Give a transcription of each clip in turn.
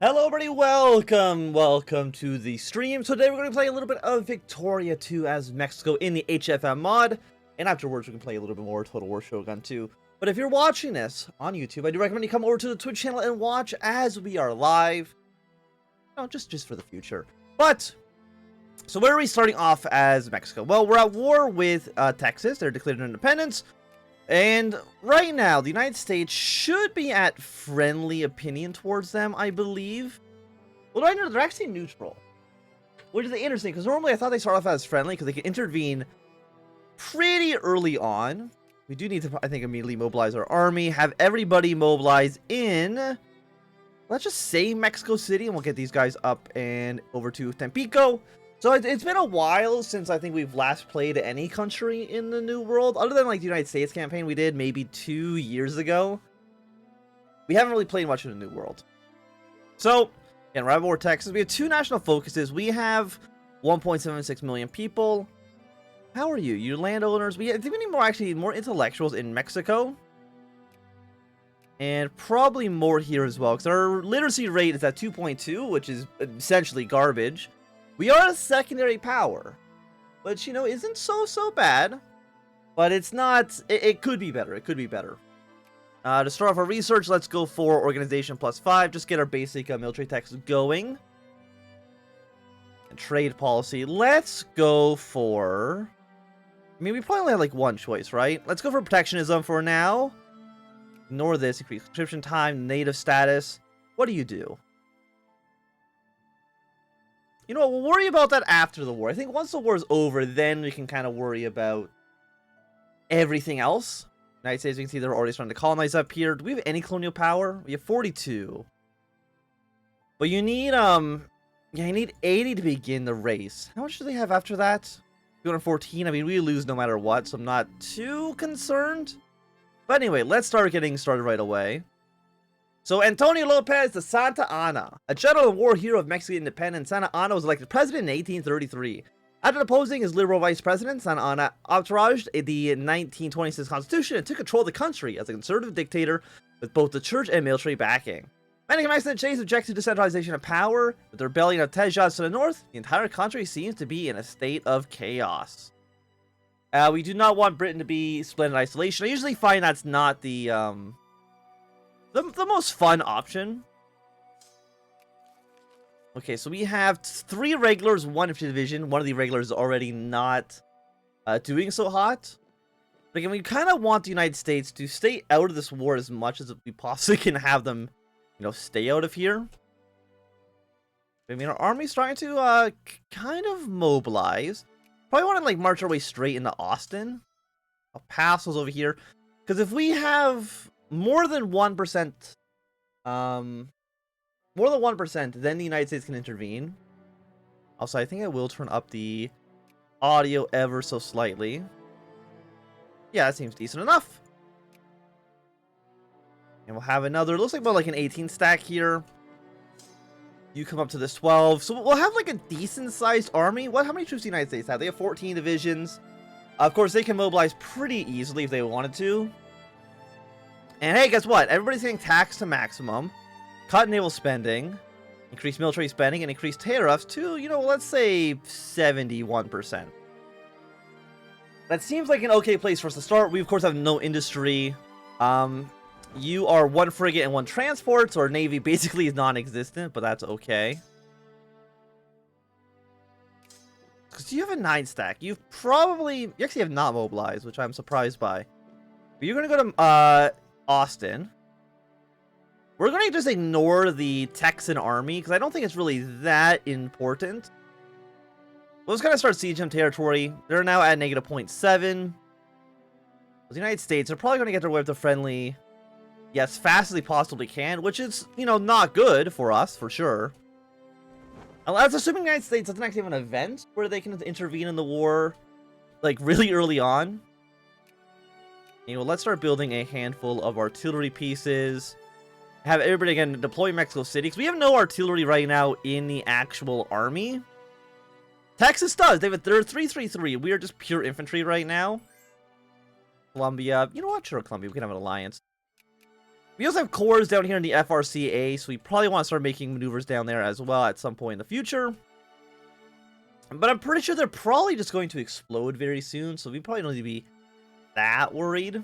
Hello everybody, welcome to the stream. So today we're going to play a little bit of Victoria 2 as Mexico in the HFM mod. And afterwards we can play a little bit more Total War Shogun 2. But if you're watching this on YouTube, I do recommend you come over to the Twitch channel and watch as we are live. No, just for the future. But, so where are we starting off as Mexico? Well, we're at war with Texas. They're declared independence. And right now, the United States should be at friendly opinion towards them, I believe. Well, I know they're actually neutral, which is interesting, because normally I thought they start off as friendly, because they can intervene pretty early on. We do need to, I think, immediately mobilize our army, have everybody mobilize in, let's just say Mexico City, and we'll get these guys up and over to Tampico. So it's been a while since I think we've last played any country in the New World, other than like the United States campaign we did maybe 2 years ago. We haven't really played much in the New World. So, in Rival War Texas, we have 2 national focuses. We have 1.76 million people. How are you? You're landowners. I think we need more intellectuals in Mexico. And probably more here as well, because our literacy rate is at 2.2, which is essentially garbage. We are a secondary power, which, you know, isn't so bad, but it's not, it could be better, it could be better. To start off our research, let's go for organization +5, just get our basic military techs going. And trade policy, let's go for, I mean, we probably only have like one choice, right? Let's go for protectionism for now. Ignore this, increase conscription time, native status. What do you do? You know what, we'll worry about that after the war. I think once the war is over, then we can kind of worry about everything else. United States, we can see they're already starting to colonize up here. Do we have any colonial power? We have 42. But you need, yeah, you need 80 to begin the race. How much do they have after that? 214. I mean, we lose no matter what, so I'm not too concerned. But anyway, let's start getting started right away. So, Antonio Lopez de Santa Anna, a general and war hero of Mexican independence, Santa Anna was elected president in 1833. After opposing his liberal vice president, Santa Anna entouraged the 1926 constitution and took control of the country as a conservative dictator with both the church and military backing. Many Mexican states object to decentralization of power. With the rebellion of Tejas to the north, the entire country seems to be in a state of chaos. We do not want Britain to be split in isolation. I usually find that's not the most fun option. Okay, so we have 3 regulars, 1 infantry division. One of the regulars is already not doing so hot. But again, we kind of want the United States to stay out of this war as much as we possibly can have them, you know, stay out of here. I mean, our army's starting to kind of mobilize. Probably want to like march our way straight into Austin. I'll pass those over here. Because if we have more than 1%, then the United States can intervene. Also, I think I will turn up the audio ever so slightly. Yeah, that seems decent enough. And we'll have another, looks like about like an 18 stack here. You come up to this 12. So we'll have like a decent sized army. How many troops do the United States have? They have 14 divisions. Of course, they can mobilize pretty easily if they wanted to. And hey, guess what? Everybody's getting taxed to maximum. Cut naval spending. Increase military spending and increase tariffs to, you know, let's say 71%. That seems like an okay place for us to start. We, of course, have no industry. You are 1 frigate and 1 transport, so our navy basically is non-existent, but that's okay. Because you have a 9 stack. You actually have not mobilized, which I'm surprised by. But you're going to go to Austin. We're going to just ignore the Texan army, because I don't think it's really that important. We'll just kind of start sieging territory. They're now at -0.7. The United States are probably going to get their way up to friendly, yes, fast as they possibly can, which is, you know, not good for us, for sure. That's assuming the United States doesn't actually have an event where they can intervene in the war, like, really early on. You know, let's start building a handful of artillery pieces. Have everybody, again, deploy Mexico City, because we have no artillery right now in the actual army. Texas does. They're 333. We are just pure infantry right now. Colombia. You know what? Sure, Colombia. We can have an alliance. We also have cores down here in the FRCA, so we probably want to start making maneuvers down there as well at some point in the future. But I'm pretty sure they're probably just going to explode very soon, so we probably don't need to be that worried.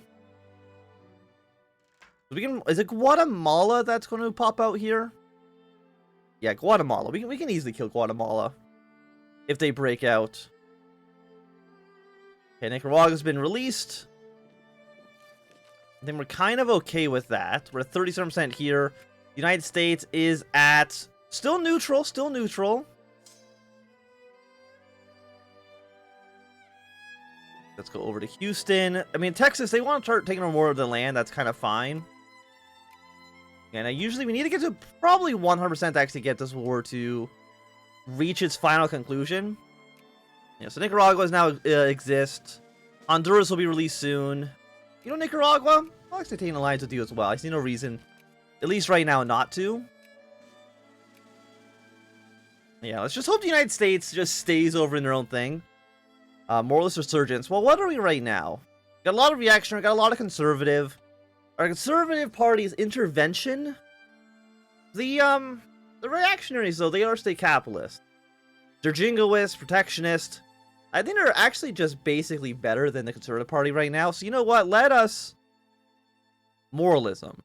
Is it Guatemala that's going to pop out here? Yeah, Guatemala. We can easily kill Guatemala if they break out. Okay, Nicaragua's been released. I think we're kind of okay with that. We're at 37% here. The United States is at still neutral, Let's go over to Houston. I mean, Texas, they want to start taking more of the land. That's kind of fine. And usually we need to get to probably 100% to actually get this war to reach its final conclusion. Yeah, so Nicaragua now exists. Honduras will be released soon. You know, Nicaragua, I'll actually take an alliance with you as well. I see no reason, at least right now, not to. Yeah, let's just hope the United States just stays over in their own thing. Moralist resurgence. Well, what are we right now? Got a lot of reactionary, got a lot of conservative. Our conservative party's intervention. The reactionaries, though, they are state capitalist. They're jingoist, protectionist. I think they're actually just basically better than the Conservative Party right now. So you know what? Let us... Moralism.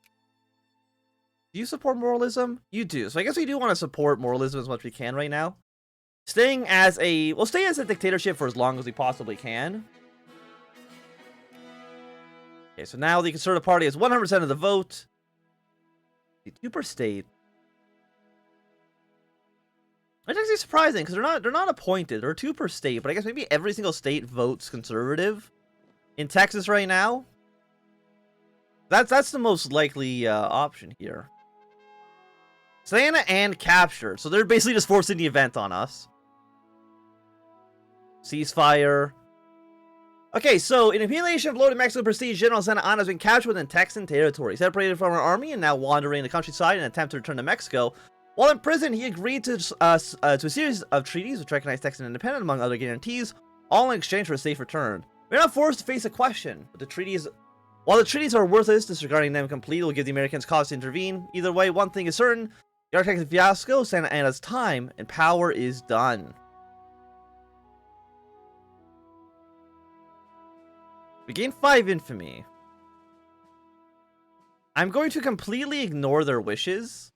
Do you support moralism? You do. So I guess we do want to support moralism as much as we can right now. Staying as a... We'll stay as a dictatorship for as long as we possibly can. Okay, so now the Conservative Party has 100% of the vote. The two per state. It's actually surprising because they're not appointed. They're 2 per state, but I guess maybe every single state votes conservative in Texas right now. That's the most likely option here. Santa and captured, so they're basically just forcing the event on us. Ceasefire. Okay, so in accumulation of loaded Mexico prestige, General Santa Anna has been captured within Texan territory, separated from our army, and now wandering the countryside in an attempt to return to Mexico. While in prison, he agreed to a series of treaties which recognize Texan independence, among other guarantees, all in exchange for a safe return. We're not forced to face a question, but while the treaties are worthless, disregarding them completely will give the Americans cause to intervene. Either way, one thing is certain: the architect fiasco, Santa Anna's time and power is done. We gain 5 infamy. I'm going to completely ignore their wishes.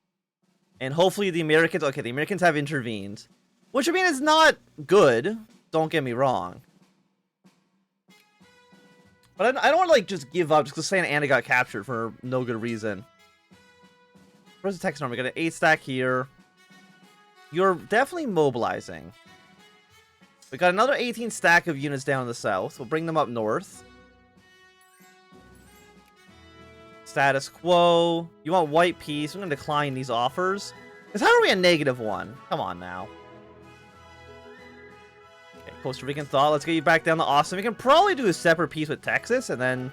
And hopefully the Americans... Okay, the Americans have intervened. Which, I mean, is not good. Don't get me wrong. But I don't want to, like, just give up just because Santa Anna got captured for no good reason. Where's the Texan army? We got an 8 stack here. You're definitely mobilizing. We got another 18 stack of units down in the south. We'll bring them up north. Status quo. You want white peace. I'm going to decline these offers. Because how are we a -1? Come on now. Okay, Costa Rican thought. Let's get you back down to Austin. We can probably do a separate peace with Texas. And then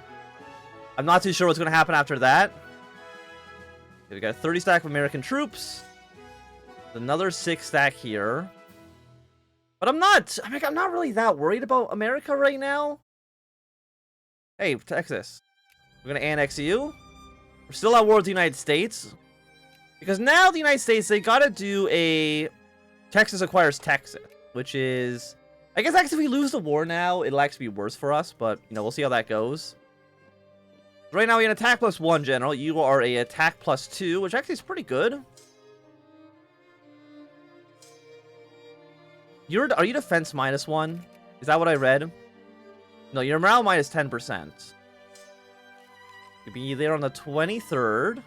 I'm not too sure what's going to happen after that. Okay, we got a 30 stack of American troops. Another 6 stack here. But I'm not really that worried about America right now. Hey, Texas. We're going to annex you. We're still at war with the United States. Because now the United States, they got to do a Texas acquires Texas. Which is... I guess actually if we lose the war now, it'll actually be worse for us. But, you know, we'll see how that goes. Right now we have an attack +1 general. You are a attack +2, which actually is pretty good. Are you defense -1? Is that what I read? No, your morale -10%. You'll be there on the 23rd.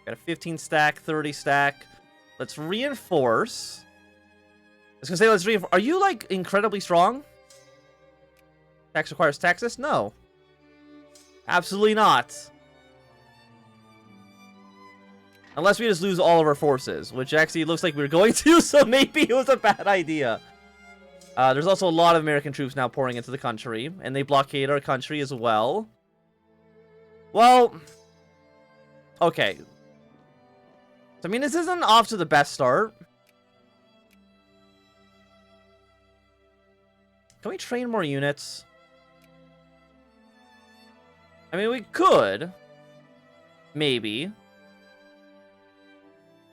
Got a 15 stack, 30 stack. Let's reinforce. I was gonna say let's reinforce. Are you like incredibly strong? Tax requires Texas? No. Absolutely not. Unless we just lose all of our forces, which actually looks like we're going to, so maybe it was a bad idea. There's also a lot of American troops now pouring into the country, and they blockade our country as well. Well, okay. So, I mean, this isn't off to the best start. Can we train more units? I mean, we could. Maybe.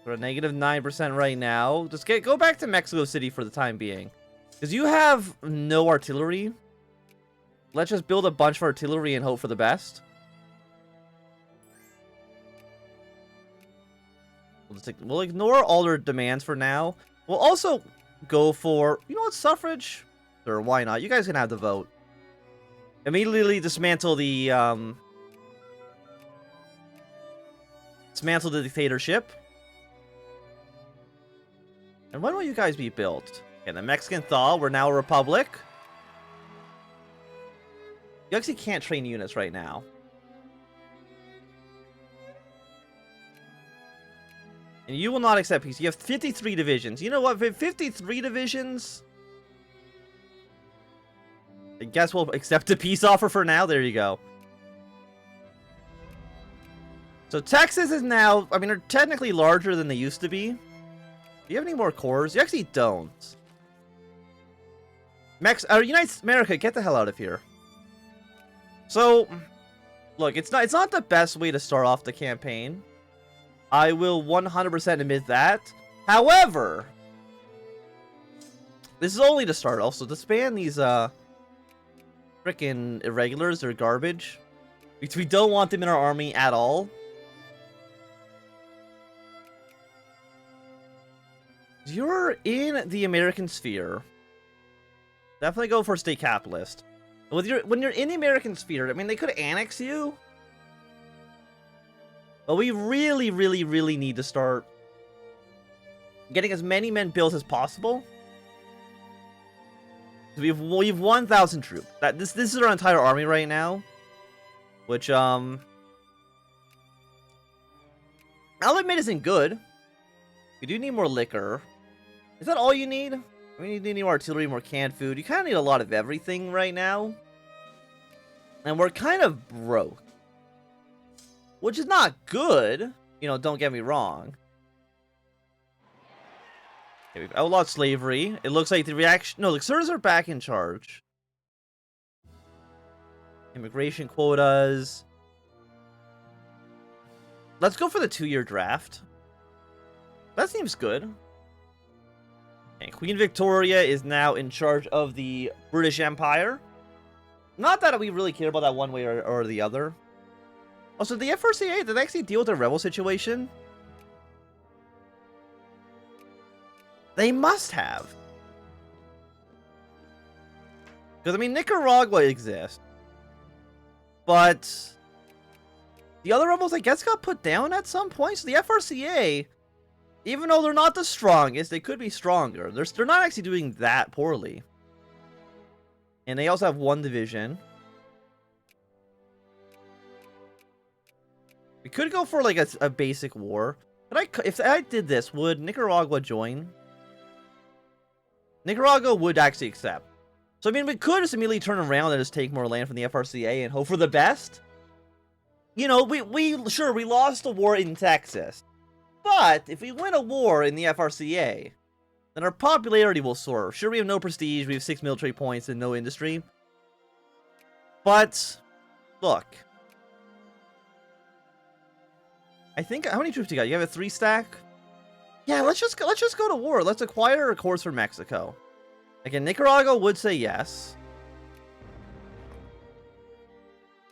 We're at -9% right now. Just go back to Mexico City for the time being. Because you have no artillery. Let's just build a bunch of artillery and hope for the best. We'll ignore all their demands for now. We'll also go for, you know what, suffrage? Or why not? You guys can have the vote. Immediately dismantle the dictatorship. And when will you guys be built? Okay, the Mexican thaw, we're now a republic. You actually can't train units right now. And you will not accept peace. You have 53 divisions. You know what? 53 divisions? I guess we'll accept a peace offer for now. There you go. So Texas is now, I mean, they're technically larger than they used to be. Do you have any more cores? You actually don't. United America, get the hell out of here. So, look, it's not the best way to start off the campaign. I will 100% admit that. However, this is only to start. Also, disband these frickin' irregulars. They're garbage. We don't want them in our army at all. You're in the American sphere. Definitely go for state capitalist. When you're in the American sphere, I mean, they could annex you. But we really, really, really need to start getting as many men built as possible. So we have 1,000 troops. This is our entire army right now. Which I'll admit isn't good. We do need more liquor. Is that all you need? We need more artillery, more canned food. You kind of need a lot of everything right now. And we're kind of broke. Which is not good. You know, don't get me wrong. Okay, we've outlawed slavery. It looks like the reaction... No, the Sirs are back in charge. Immigration quotas. Let's go for the 2-year draft. That seems good. And Queen Victoria is now in charge of the British Empire. Not that we really care about that one way or the other. Also, the FRCA, did they actually deal with the rebel situation? They must have. Because, I mean, Nicaragua exists. But the other rebels, I guess, got put down at some point. So the FRCA, even though they're not the strongest, they could be stronger. They're not actually doing that poorly. And they also have 1 division. We could go for like a basic war. If I did this, would Nicaragua join? Nicaragua would actually accept. So, I mean, we could just immediately turn around and just take more land from the FRCA and hope for the best. You know, we lost a war in Texas. But if we win a war in the FRCA, then our popularity will soar. Sure, we have no prestige, we have 6 military points and no industry. But, look. I think, how many troops do you got? You have a 3 stack? Yeah, let's just go to war. Let's acquire a course for Mexico. Again, Nicaragua would say yes.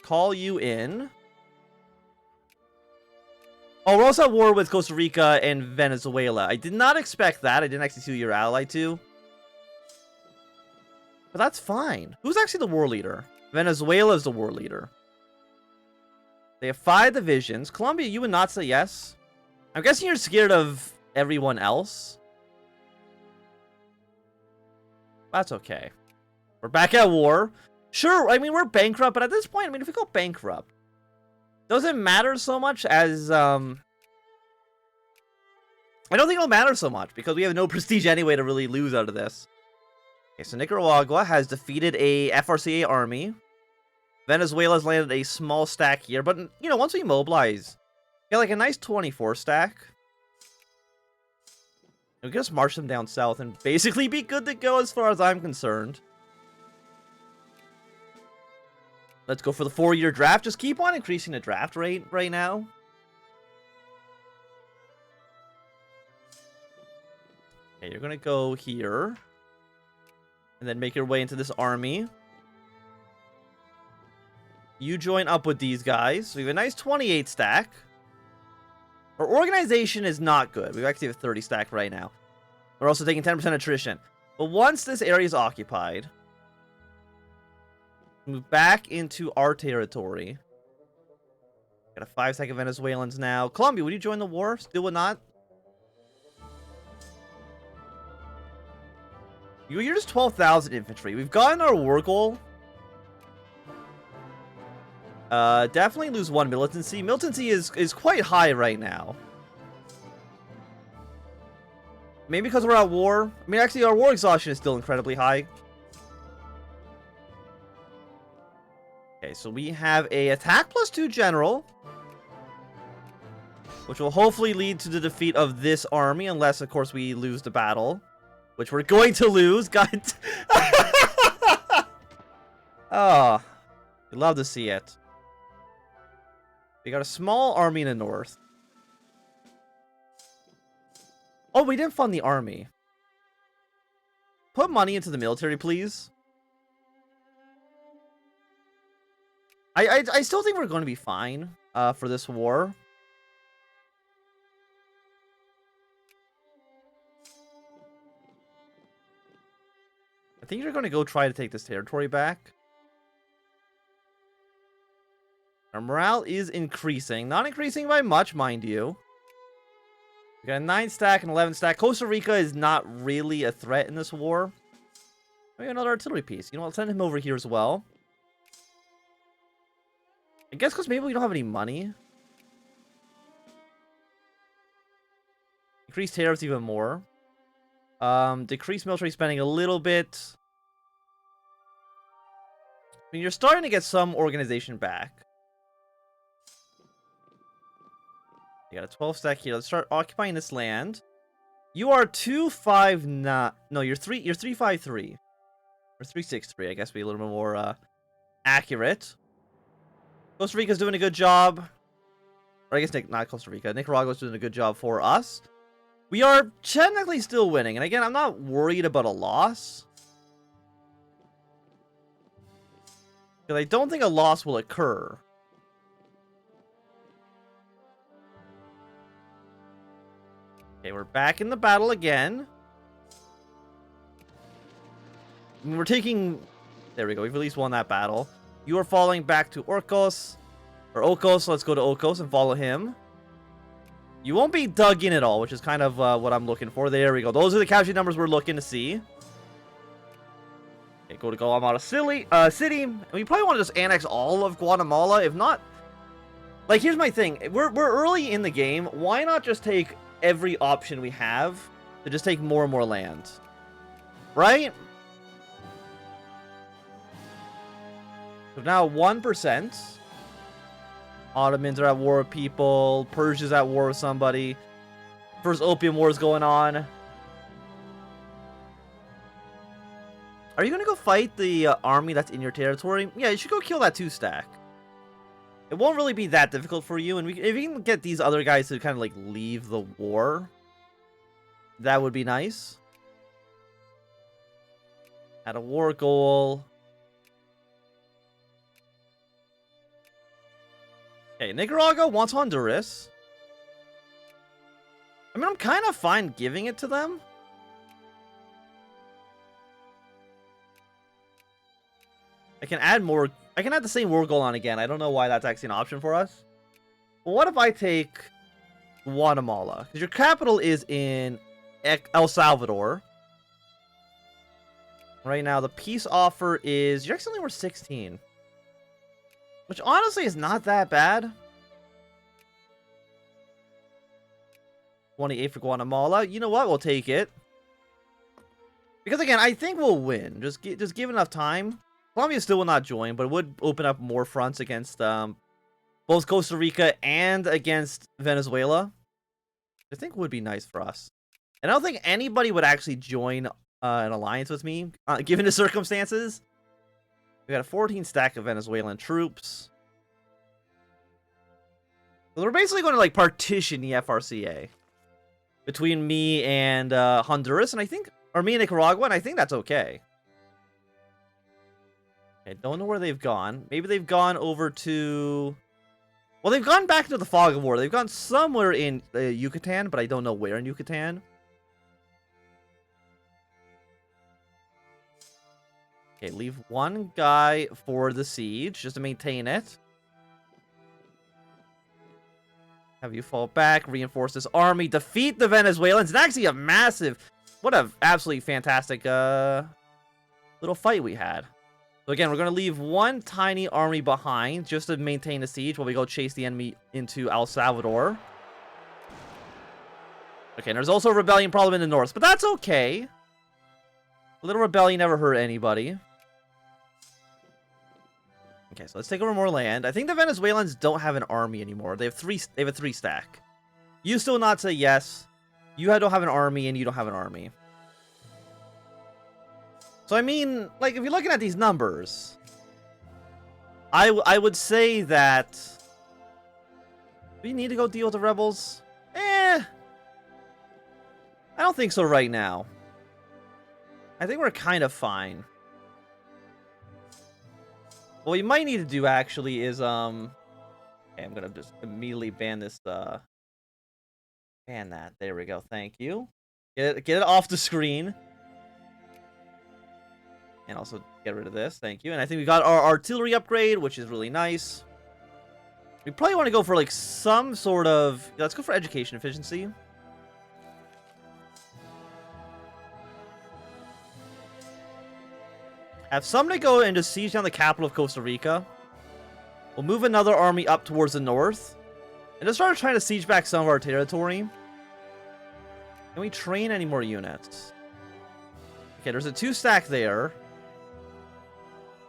Call you in. Oh, we're also at war with Costa Rica and Venezuela. I did not expect that. I didn't actually see who you're allied to. But that's fine. Who's actually the war leader? Venezuela is the war leader. They have 5 divisions. Colombia, you would not say yes. I'm guessing you're scared of everyone else. That's okay. We're back at war. Sure, I mean, we're bankrupt, but at this point, I mean, if we go bankrupt, doesn't matter so much as, I don't think it'll matter so much, because we have no prestige anyway to really lose out of this. Okay, so Nicaragua has defeated a FRCA army. Venezuela's landed a small stack here, but, you know, once we mobilize, get like a nice 24 stack. We can just march them down south and basically be good to go as far as I'm concerned. Let's go for the 4-year draft. Just keep on increasing the draft rate right now. Okay, you're gonna go here. And then make your way into this army. You join up with these guys. So we have a nice 28 stack. Our organization is not good. We actually have a 30 stack right now. We're also taking 10% attrition. But once this area is occupied, move back into our territory. Got a 5 stack of Venezuelans now. Colombia, would you join the war? Still would not? You're just 12,000 infantry. We've gotten our war goal. Definitely lose 1 militancy. Militancy is quite high right now. Maybe because we're at war. I mean, actually, our war exhaustion is still incredibly high. Okay, so we have a attack +2 general, which will hopefully lead to the defeat of this army, unless, of course, we lose the battle, which we're going to lose. God. Oh, we love to see it. We got a small army in the north. Oh, we didn't fund the army. Put money into the military, please. I still think we're going to be fine for this war. I think you're going to go try to take this territory back. Our morale is increasing. Not increasing by much, mind you. We got a 9 stack and 11 stack. Costa Rica is not really a threat in this war. We got another artillery piece. You know, I'll send him over here as well. I guess because maybe we don't have any money. Increase tariffs even more. Decrease military spending a little bit. I mean, you're starting to get some organization back. You got a 12 stack here. Let's start occupying this land. You are 259. No, you're 353. Or 363, I guess, be a little bit more accurate. Costa Rica's doing a good job. Or I guess not Costa Rica. Nicaragua's doing a good job for us. We are technically still winning. And again, I'm not worried about a loss. Because I don't think a loss will occur. Okay, we're back in the battle again. I mean, we're taking... There we go. We've at least won that battle. You are falling back to Orcos. Or Ocos. Let's go to Ocos and follow him. You won't be dug in at all, which is kind of what I'm looking for. There we go. Those are the casualty numbers we're looking to see. Okay, go to Guatemala City. We probably want to just annex all of Guatemala. If not... Like, here's my thing. We're early in the game. Why not just take every option we have to just take more and more land? Right? So now 1%. Ottomans are at war with people. Persia's at war with somebody. First Opium War is going on. Are you going to go fight the army that's in your territory? Yeah, you should go kill that 2-stack. It won't really be that difficult for you. And if you can get these other guys to kind of like leave the war, that would be nice. At a war goal. Okay, Nicaragua wants Honduras. I mean, I'm kind of fine giving it to them. I can add more. I can add the same war goal on again. I don't know why that's actually an option for us. But what if I take Guatemala? Because your capital is in El Salvador. Right now, the peace offer is... You're actually only worth 16. Which honestly is not that bad. 28 for Guatemala. You know what? We'll take it. Because again, I think we'll win. Just give enough time. Colombia still will not join, but it would open up more fronts against both Costa Rica and against Venezuela. I think would be nice for us. And I don't think anybody would actually join an alliance with me, given the circumstances. We got a 14 stack of Venezuelan troops. So we're basically going to like partition the FRCA. between me and Honduras, and I think, or me and Nicaragua, and I think that's okay. I don't know where they've gone. Maybe they've gone over to... Well, they've gone back to the fog of war. They've gone somewhere in Yucatan, but I don't know where in Yucatan. Okay, leave one guy for the siege, just to maintain it. Have you fall back, reinforce this army, defeat the Venezuelans. It's actually a massive... What a absolutely fantastic little fight we had. So again, we're going to leave one tiny army behind just to maintain the siege while we go chase the enemy into El Salvador. Okay, and there's also a rebellion problem in the north, but that's okay. A little rebellion never hurt anybody. Okay, so let's take over more land. I think the Venezuelans don't have an army anymore. They have a 3-stack. You still not say yes. You don't have an army, and you don't have an army. So, I mean, like, if you're looking at these numbers, I would say that we need to go deal with the rebels. I don't think so right now. I think we're kind of fine. What we might need to do, actually, is, okay, I'm gonna just immediately ban this, ban that. There we go. Thank you. Get it off the screen. And also get rid of this. Thank you. And I think we got our artillery upgrade, which is really nice. We probably want to go for, like, some sort of... Let's go for education efficiency. Have somebody go and just siege down the capital of Costa Rica. We'll move another army up towards the north. And just start trying to siege back some of our territory. Can we train any more units? Okay, there's a 2-stack there.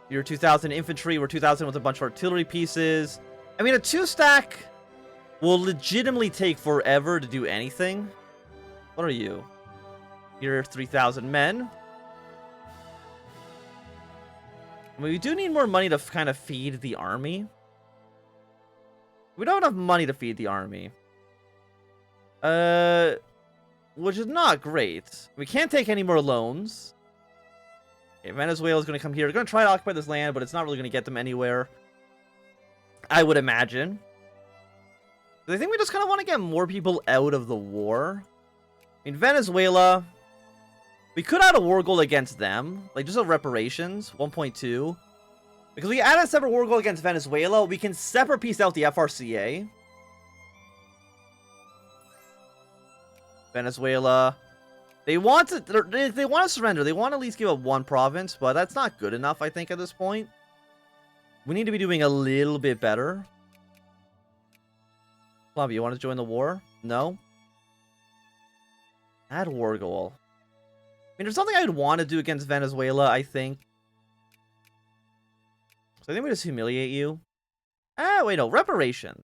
You're 2,000 infantry. We're 2,000 with a bunch of artillery pieces. I mean, a 2-stack will legitimately take forever to do anything. What are you? You're 3,000 men. I mean, we do need more money to kind of feed the army. We don't have enough money to feed the army. Which is not great. We can't take any more loans. Okay, Venezuela's going to come here. They're going to try to occupy this land, but it's not really going to get them anywhere. I would imagine. I think we just kind of want to get more people out of the war. I mean, Venezuela... We could add a war goal against them. Like, just a reparations. 1.2. Because we add a separate war goal against Venezuela, we can separate piece out the FRCA. Venezuela... They want to surrender. They want to at least give up one province, but that's not good enough, I think, at this point. We need to be doing a little bit better. Colombia, you want to join the war? No? Add war goal. I mean, there's something I'd want to do against Venezuela, I think. So I think we just humiliate you. Wait, no. Reparation.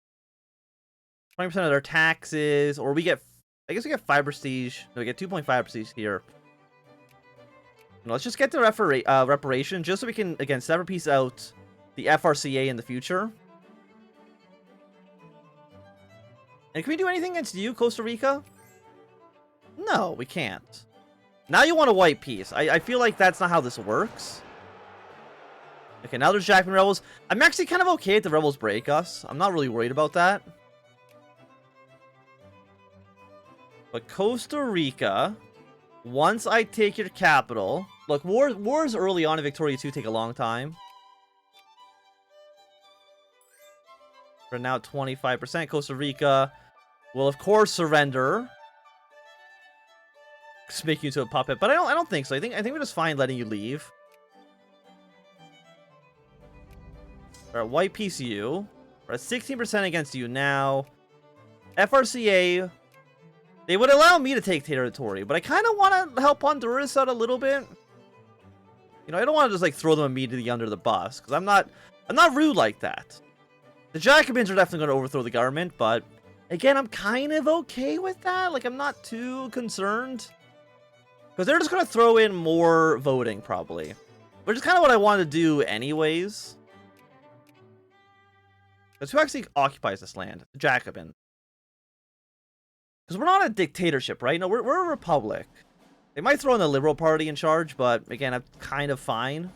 20% of their taxes, or we get... I guess we get 5 prestige. No, we get 2.5 prestige here. No, let's just get the reparation, just so we can, again, sever piece out the FRCA in the future. And can we do anything against you, Costa Rica? No, we can't. Now you want a white piece. I feel like that's not how this works. Okay, now there's Jackman rebels. I'm actually kind of okay if the rebels break us. I'm not really worried about that. But Costa Rica, once I take your capital... Look, wars early on in Victoria 2 take a long time. We're now at 25%. Costa Rica will, of course, surrender. Just make you into a puppet. But I don't think so. I think we're just fine letting you leave. Alright, white piece you. We're at 16% against you now. FRCA... They would allow me to take territory, but I kind of want to help Honduras out a little bit. You know, I don't want to just, like, throw them immediately under the bus, because I'm not rude like that. The Jacobins are definitely going to overthrow the government, but, again, I'm kind of okay with that. Like, I'm not too concerned. Because they're just going to throw in more voting, probably. Which is kind of what I want to do anyways. Because who actually occupies this land? The Jacobins. Because we're not a dictatorship, right? No, we're a republic. They might throw in the Liberal Party in charge, but again, I'm kind of fine.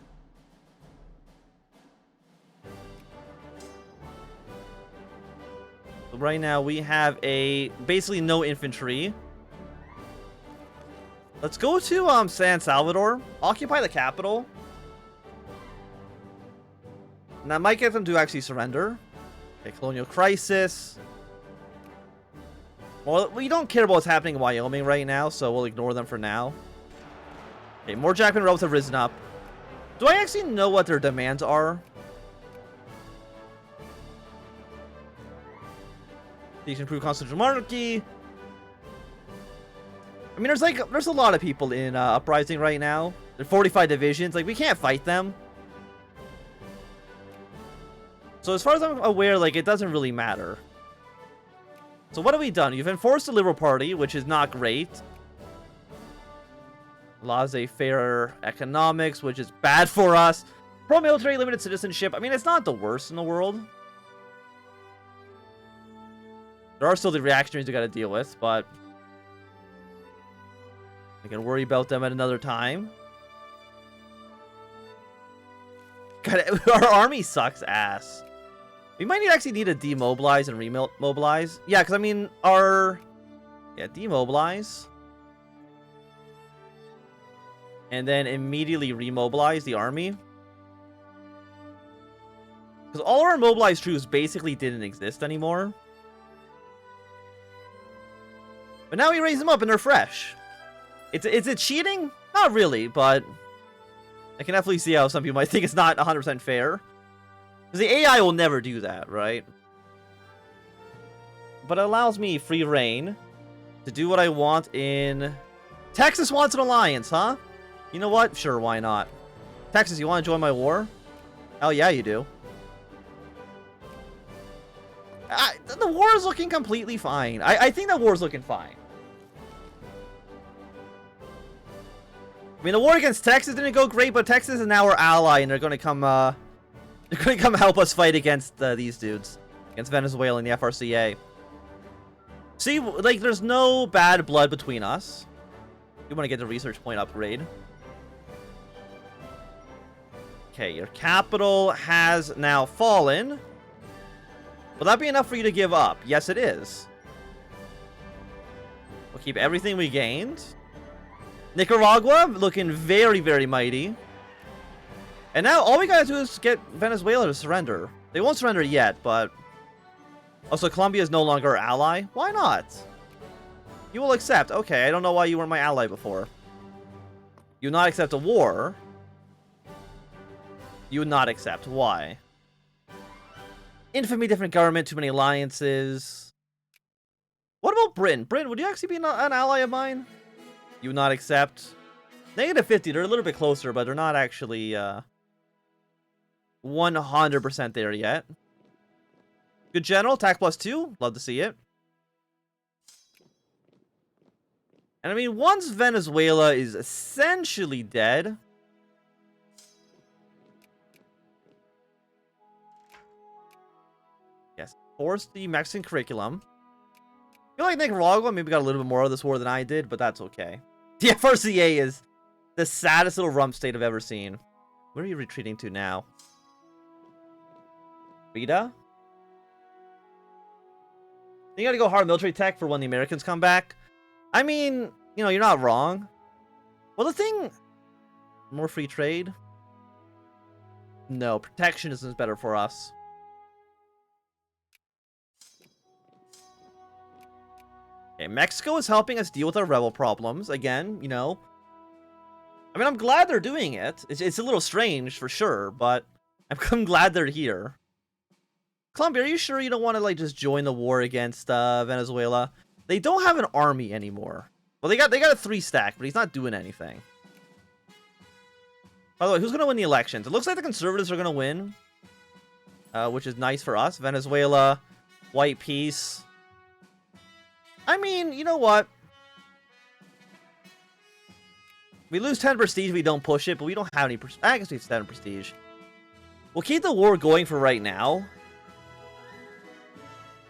So right now, we have basically no infantry. Let's go to San Salvador. Occupy the capital. And that might get them to actually surrender. Okay, colonial crisis. Well, we don't care about what's happening in Wyoming right now, so we'll ignore them for now. Okay, more Jackman rebels have risen up. Do I actually know what their demands are? They can improve constitutional monarchy. I mean, there's a lot of people in Uprising right now. There are 45 divisions. Like, we can't fight them. So as far as I'm aware, like, it doesn't really matter. So what have we done? You've enforced the Liberal Party, which is not great. Laissez-faire economics, which is bad for us. Pro-military limited citizenship. I mean, it's not the worst in the world. There are still the reactionaries we gotta deal with, but I can worry about them at another time. God, our army sucks ass. We might actually need to demobilize and remobilize. Yeah, because I mean, demobilize. And then immediately remobilize the army. Because all our mobilized troops basically didn't exist anymore. But now we raise them up and they're fresh. Is it cheating? Not really, but I can definitely see how some people might think it's not 100% fair. Because the AI will never do that, right? But it allows me free reign to do what I want in... Texas wants an alliance, huh? You know what? Sure, why not? Texas, you want to join my war? Hell yeah, you do. The war is looking completely fine. I think the war is looking fine. I mean, the war against Texas didn't go great, but Texas is now our ally, and they're going to come help us fight against these dudes, against Venezuela and the FRCA. See, like, there's no bad blood between us. You want to get the research point upgrade. Okay, your capital has now fallen. Will that be enough for you to give up? Yes, it is. We'll keep everything we gained. Nicaragua, looking very, very mighty. And now all we gotta do is get Venezuela to surrender. They won't surrender yet, but... Also, Colombia is no longer our ally. Why not? You will accept. Okay, I don't know why you weren't my ally before. You will not accept a war. You would not accept. Why? Infamy, different government, too many alliances. What about Britain? Britain, would you actually be an ally of mine? You would not accept. -50, they're a little bit closer, but they're not actually 100% there yet. Good general, attack +2. Love to see it. And I mean, once Venezuela is essentially dead... Yes, force the Mexican curriculum. I feel like Nicaragua maybe got a little bit more of this war than I did, but that's okay. The FRCA is the saddest little rump state I've ever seen. Where are you retreating to now? Rita? You gotta go hard military tech for when the Americans come back. I mean, you know, you're not wrong. Well, the thing... More free trade? No, protectionism is better for us. Okay, Mexico is helping us deal with our rebel problems. Again, you know. I mean, I'm glad they're doing it. It's a little strange, for sure, but I'm glad they're here. Colombia, are you sure you don't want to, like, just join the war against Venezuela? They don't have an army anymore. Well, they got a 3-stack, but he's not doing anything. By the way, who's going to win the elections? It looks like the conservatives are going to win, which is nice for us. Venezuela, white peace. I mean, you know what? We lose 10 prestige if we don't push it, but we don't have any... I guess we have 7 prestige. We'll keep the war going for right now.